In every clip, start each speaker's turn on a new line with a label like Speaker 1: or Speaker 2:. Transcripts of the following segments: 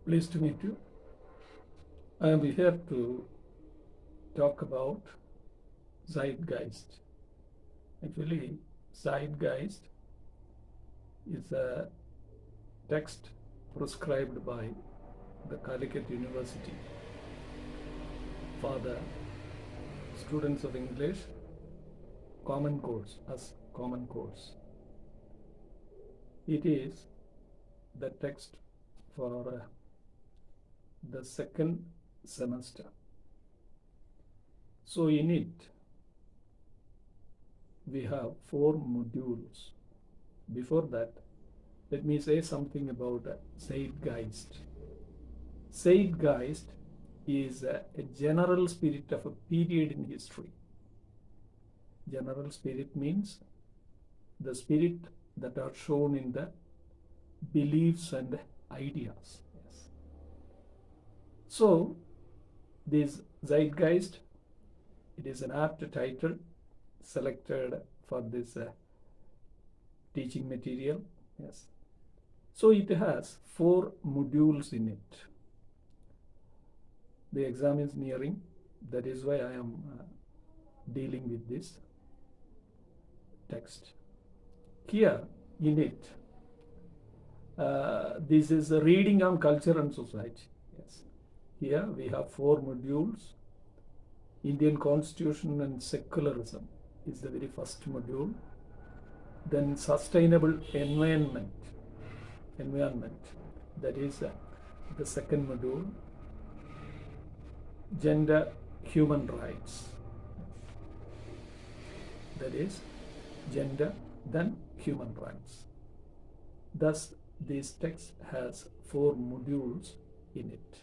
Speaker 1: Pleased to meet you. I am here to talk about Zeitgeist. Actually, Zeitgeist is a text prescribed by the Calicut University for the students of English common course as common course. It is the text for the second semester. So in it, we have 4 modules. Before that, let me say something about Zeitgeist. Zeitgeist is a general spirit of a period in history. General spirit means the spirit that are shown in the beliefs and ideas. Yes. So, this Zeitgeist, it is an apt title selected for this teaching material. Yes. So it has 4 modules in it. The exam is nearing. That is why I am dealing with this text. Here in it, this is a reading on culture and society. Yes. Here we have 4 modules. Indian Constitution and secularism is the very first module. Then sustainable environment, that is the second module. Gender, human rights, that is gender, then human rights. Thus, this text has 4 modules in it.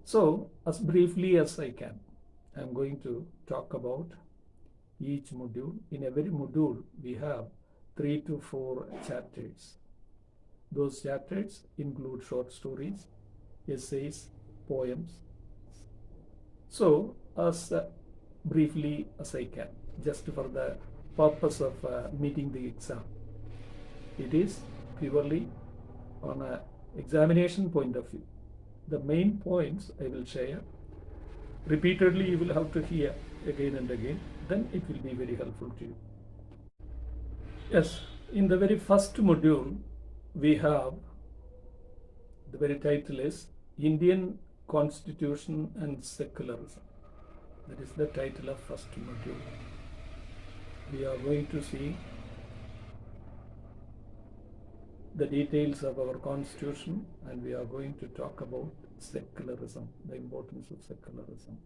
Speaker 1: So, as briefly as I can, I am going to talk about each module. In every module, we have 3 to 4 chapters. Those chapters include short stories, essays, poems. So, as briefly as I can, just for the purpose of meeting the exam. It is purely on an examination point of view. The main points I will share. Repeatedly you will have to hear again and again. Then it will be very helpful to you. Yes, in the very first module, we have, the very title is Indian Constitution and Secularism. That is the title of first module. We are going to see the details of our constitution, and we are going to talk about secularism, the importance of secularism.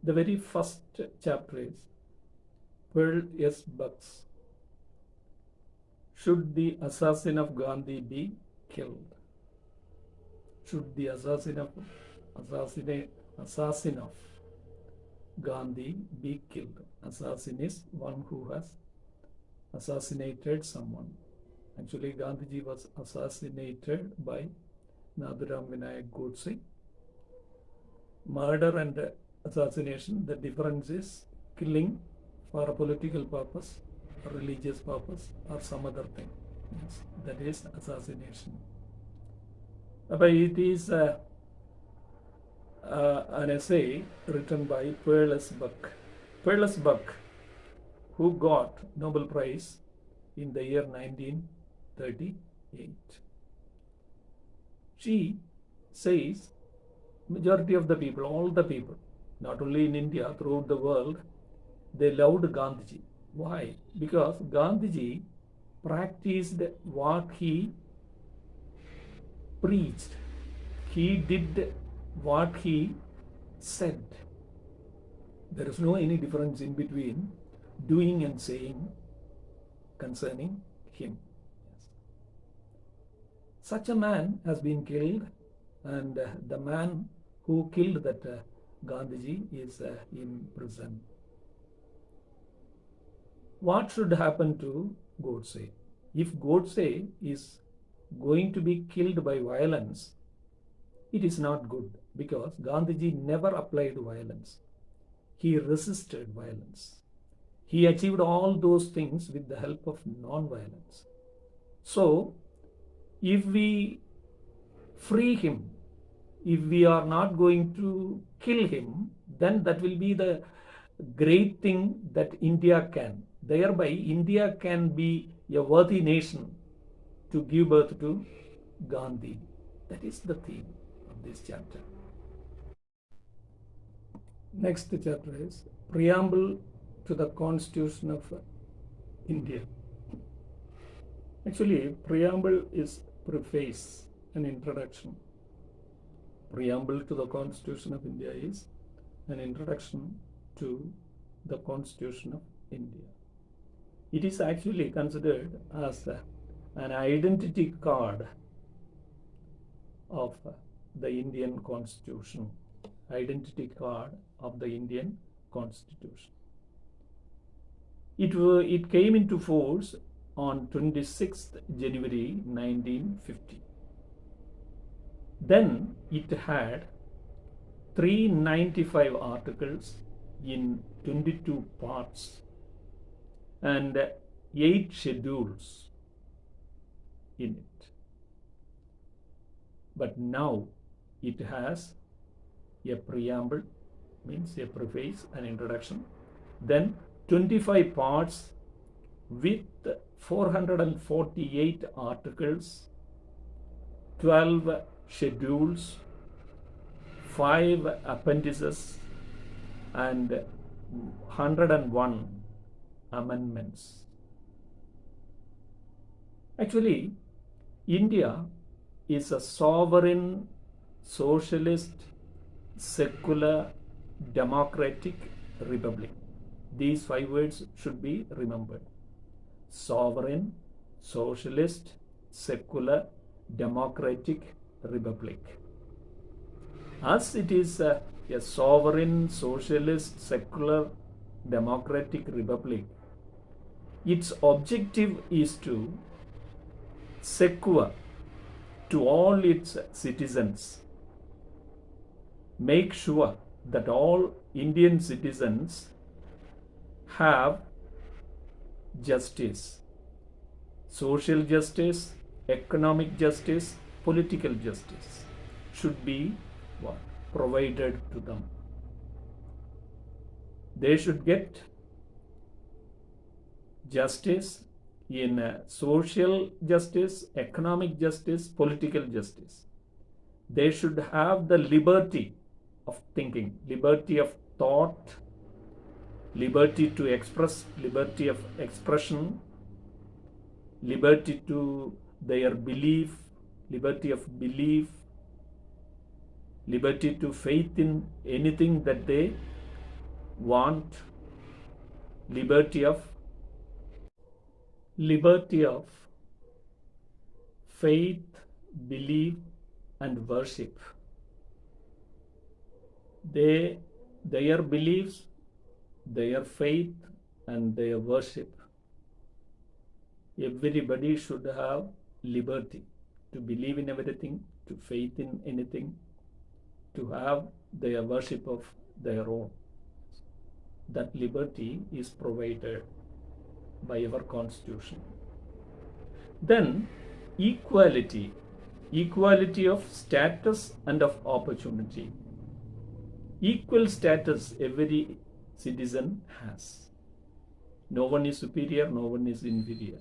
Speaker 1: The very first chapter is Pearl S. Bucks. Should the assassin of Gandhi be killed? Should the assassin of Gandhi be killed? Assassin is one who has assassinated someone. Actually, Gandhiji was assassinated by Nathuram Vinayak Godse. Murder and assassination, the difference is killing for a political purpose, a religious purpose, or some other thing. Yes, that is assassination. But it is an essay written by Pearl S. Buck. Pearl S. Buck, who got Nobel Prize in the year 1938. She says majority of the people, all the people, not only in India, throughout the world, they loved Gandhiji. Why? Because Gandhiji practiced what he preached. He did what he said. There is no any difference in between doing and saying concerning him. Yes. Such a man has been killed, and the man who killed that Gandhiji is in prison. What should happen to Godse? If Godse is going to be killed by violence, it is not good, because Gandhiji never applied violence. He resisted violence. He achieved all those things with the help of non-violence. So, if we free him, if we are not going to kill him, then that will be the great thing that India can. Thereby, India can be a worthy nation to give birth to Gandhi. That is the theme of this chapter. Next chapter is Preamble to the Constitution of India. Actually, preamble is preface, an introduction. Preamble to the Constitution of India is an introduction to the Constitution of India. It is actually considered as an identity card of the Indian Constitution. Identity card of the Indian Constitution. It came into force on 26th January 1950. Then it had 395 articles in 22 parts and 8 schedules in it. But now it has a preamble, means a preface, an introduction, then 25 parts with 448 articles, 12 schedules, 5 appendices, and 101 amendments. Actually, India is a sovereign, socialist, secular, democratic republic. These 5 words should be remembered. Sovereign, socialist, secular, democratic republic. As it is a sovereign, socialist, secular, democratic republic, its objective is to secure to all its citizens, make sure that all Indian citizens have justice, social justice, economic justice, political justice should be provided to them. They should get justice in social justice, economic justice, political justice. They should have the liberty of thinking, liberty of thought, liberty to express, liberty of expression, liberty to their belief, liberty of belief, liberty to faith in anything that they want, liberty of faith, belief, and worship. Their beliefs, their faith, and their worship. Everybody should have liberty to believe in everything, to faith in anything, to have their worship of their own. That liberty is provided by our Constitution. Then equality of status and of opportunity. Equal status every citizen has. No one is superior, no one is inferior.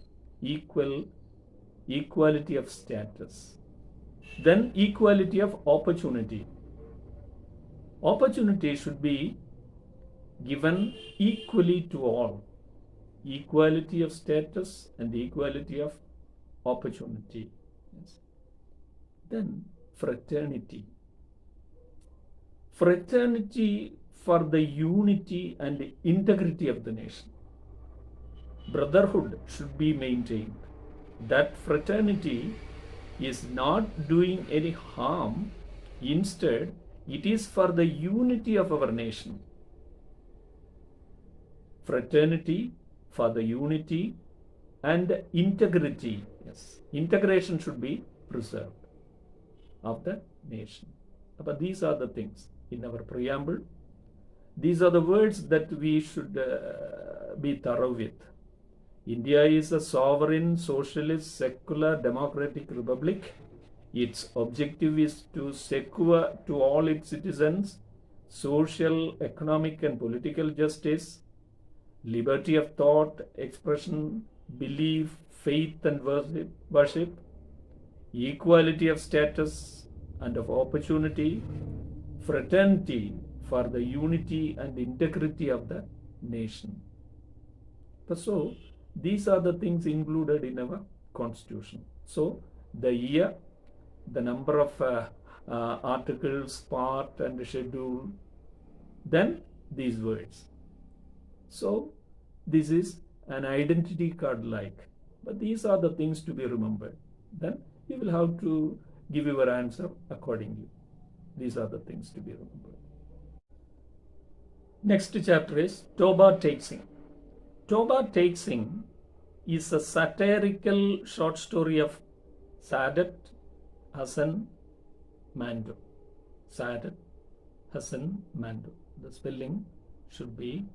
Speaker 1: Equality of status. Then equality of opportunity. Opportunity should be given equally to all. Equality of status and equality of opportunity. Yes. Then fraternity. Fraternity for the unity and integrity of the nation. Brotherhood should be maintained. That fraternity is not doing any harm. Instead, it is for the unity of our nation. Fraternity for the unity and integrity. Yes, integration should be preserved of the nation. But these are the things in our preamble. These are the words that we should be thorough with. India is a sovereign, socialist, secular, democratic republic. Its objective is to secure to all its citizens social, economic, and political justice, liberty of thought, expression, belief, faith, and worship, equality of status and of opportunity, fraternity for the unity and integrity of the nation. So, these are the things included in our constitution. So, the year, the number of articles, part, and schedule, then these words. So, this is an identity card like, but these are the things to be remembered. Then you will have to give your answer accordingly. These are the things to be remembered. Next chapter is Toba Takesing. Toba Takesing is a satirical short story of Saadat Hasan Mandu. Saadat Hasan Mandu. The spelling should be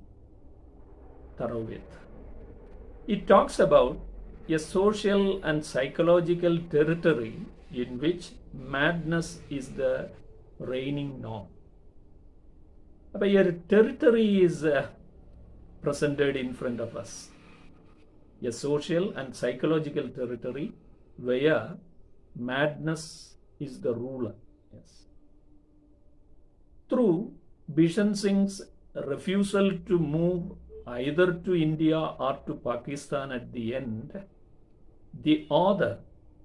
Speaker 1: thorough with. It talks about a social and psychological territory in which madness is the reigning norm. But a territory is presented in front of us. A social and psychological territory where madness is the ruler. Yes. Through Bishan Singh's refusal to move either to India or to Pakistan at the end, the author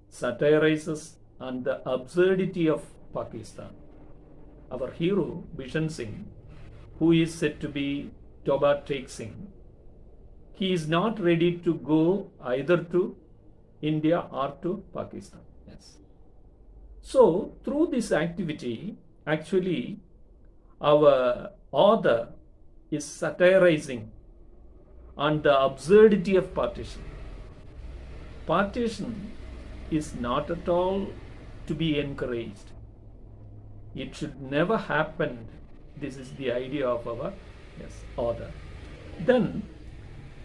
Speaker 1: satirizes on the absurdity of Pakistan. Our hero, Bishan Singh, who is said to be Toba Takesing, he is not ready to go either to India or to Pakistan. Yes. So, through this activity, actually, our author is satirizing on the absurdity of partition. Partition is not at all to be encouraged. It should never happen. This is the idea of our author. Then,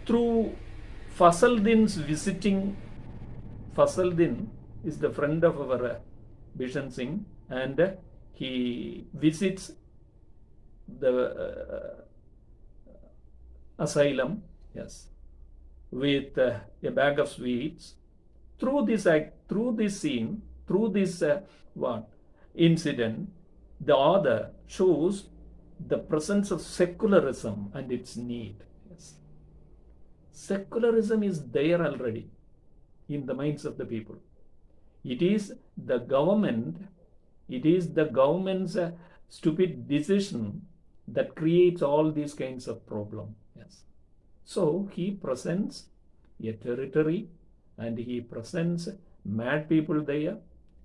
Speaker 1: through Fasaldin's visiting, Fasaldin is the friend of our Bishan Singh, and he visits the asylum, yes, with a bag of sweets. Through this scene, through this incident, the author shows the presence of secularism and its need. Yes. Secularism is there already in the minds of the people. It is the government's stupid decision that creates all these kinds of problems. Yes. So he presents a territory and he presents mad people there,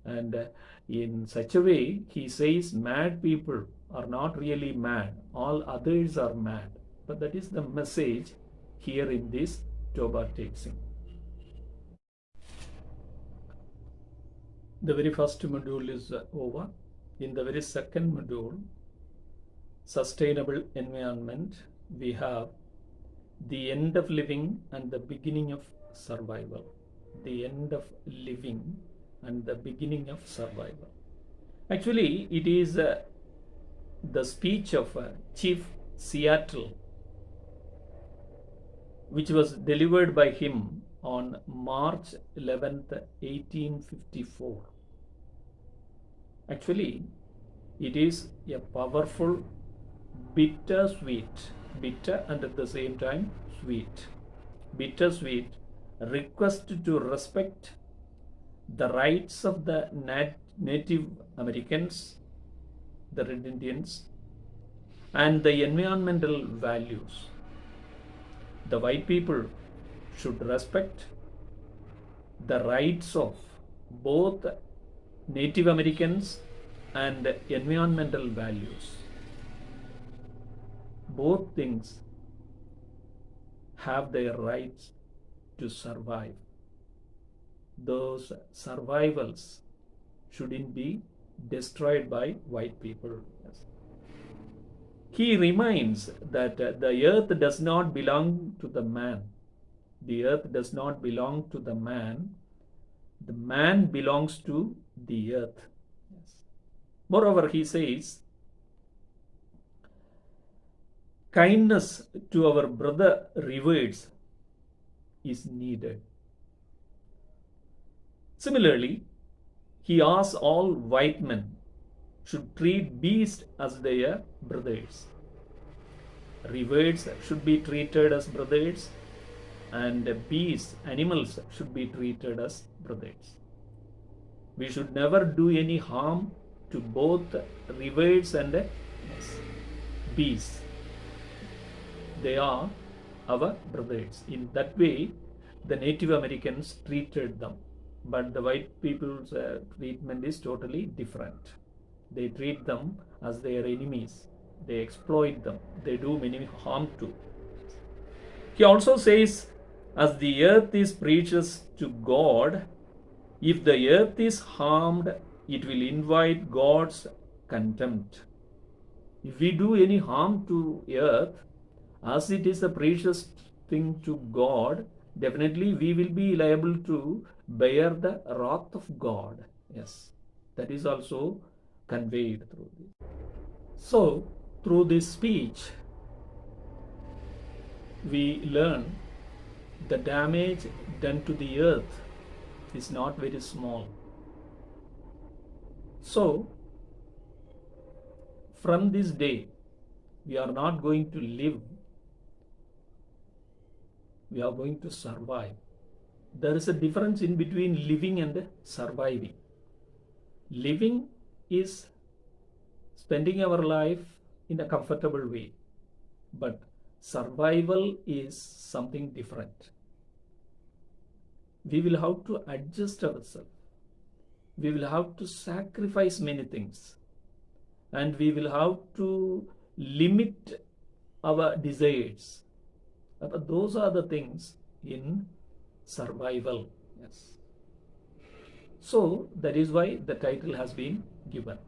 Speaker 1: and in such a way he says mad people are not really mad, all others are mad. But that is the message here in this Toba Takesing. The very first module is over. In the very second module, Sustainable Environment, we have the end of living and the beginning of survival. The end of living and the beginning of survival. Actually, it is the speech of Chief Seattle, which was delivered by him on March 11th, 1854. Actually, it is a powerful, bittersweet, bitter and at the same time sweet, bittersweet request to respect the rights of the Native Americans, the Red Indians, and the environmental values. The white people should respect the rights of both Native Americans and environmental values. Both things have their rights to survive. Those survivals shouldn't be destroyed by white people. Yes. He reminds that the earth does not belong to the man. The earth does not belong to the man belongs to the earth. Yes. Moreover, he says, kindness to our brother rewards is needed. Similarly, he asks all white men should treat beasts as their brothers. Rewards should be treated as brothers, and beasts, animals, should be treated as brothers. We should never do any harm to both rewards and beasts. They are our brothers. In that way, the Native Americans treated them. But the white people's treatment is totally different. They treat them as their enemies. They exploit them. They do many harm to. He also says, as the earth is precious to God, if the earth is harmed, it will invite God's contempt. If we do any harm to earth, as it is a precious thing to God, definitely we will be liable to bear the wrath of God. Yes, that is also conveyed through this. So, through this speech, we learn the damage done to the earth is not very small. So, from this day, we are not going to live, we are going to survive. There is a difference in between living and surviving. Living is spending our life in a comfortable way, but survival is something different. We will have to adjust ourselves. We will have to sacrifice many things, and we will have to limit our desires. But those are the things in survival. Yes. So that is why the title has been given.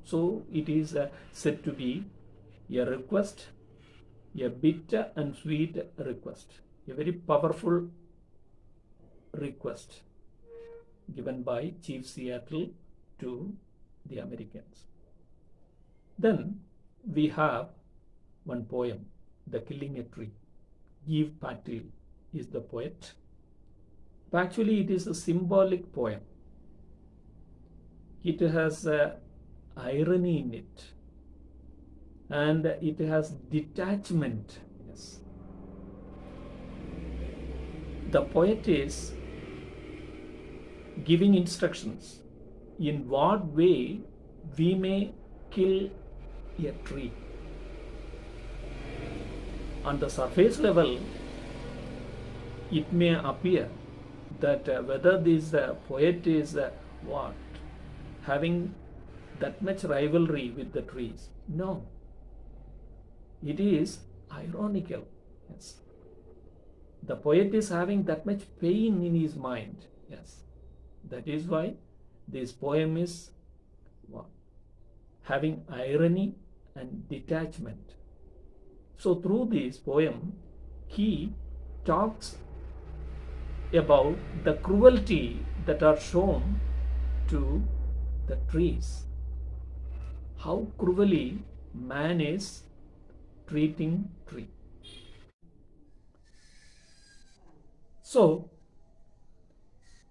Speaker 1: So it is said to be a request, a bitter and sweet request, a very powerful request given by Chief Seattle to the Americans. Then we have one poem, The Killing a Tree. Eve Patil is the poet. But actually, it is a symbolic poem. It has irony in it, and it has detachment. Yes. The poet is giving instructions in what way we may kill a tree. On the surface level, it may appear that whether this poet is having that much rivalry with the trees. No. It is ironical. Yes. The poet is having that much pain in his mind. Yes. That is why this poem is having irony and detachment. So through this poem, he talks about the cruelty that are shown to the trees. How cruelly man is treating tree. So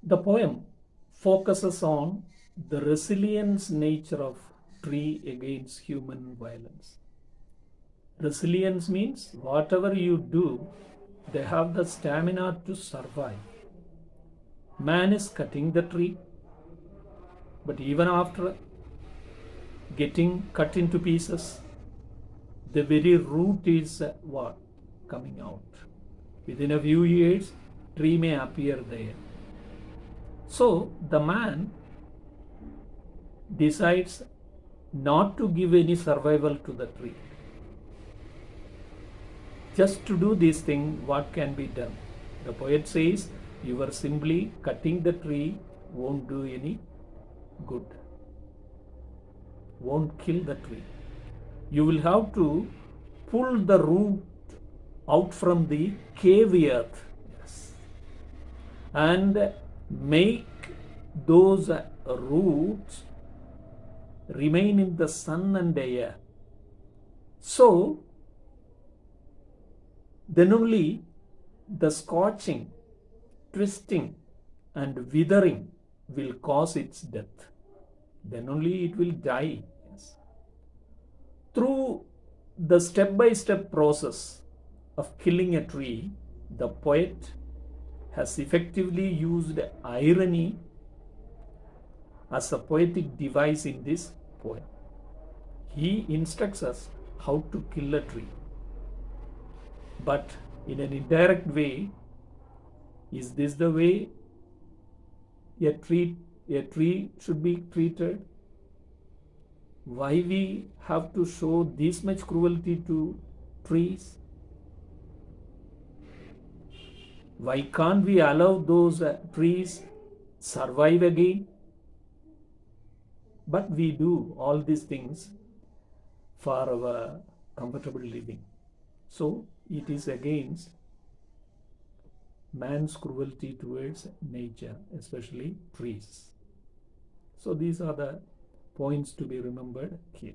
Speaker 1: the poem focuses on the resilience nature of tree against human violence. Resilience means whatever you do, they have the stamina to survive. Man is cutting the tree, but even after getting cut into pieces, the very root is coming out. Within a few years, tree may appear there. So the man decides not to give any survival to the tree. Just to do this thing, what can be done? The poet says, you are simply cutting the tree won't do any good, won't kill the tree. You will have to pull the root out from the cave earth. and make those roots remain in the sun and air. So then only the scorching, twisting, and withering will cause its death. Then only it will die. Yes. Through the step-by-step process of killing a tree, the poet has effectively used irony as a poetic device in this poem. He instructs us how to kill a tree, but in an indirect way. Is this the way a tree should be treated? Why we have to show this much cruelty to trees? Why can't we allow those trees survive again? But we do all these things for our comfortable living. So it is against man's cruelty towards nature, especially trees. So these are the points to be remembered here.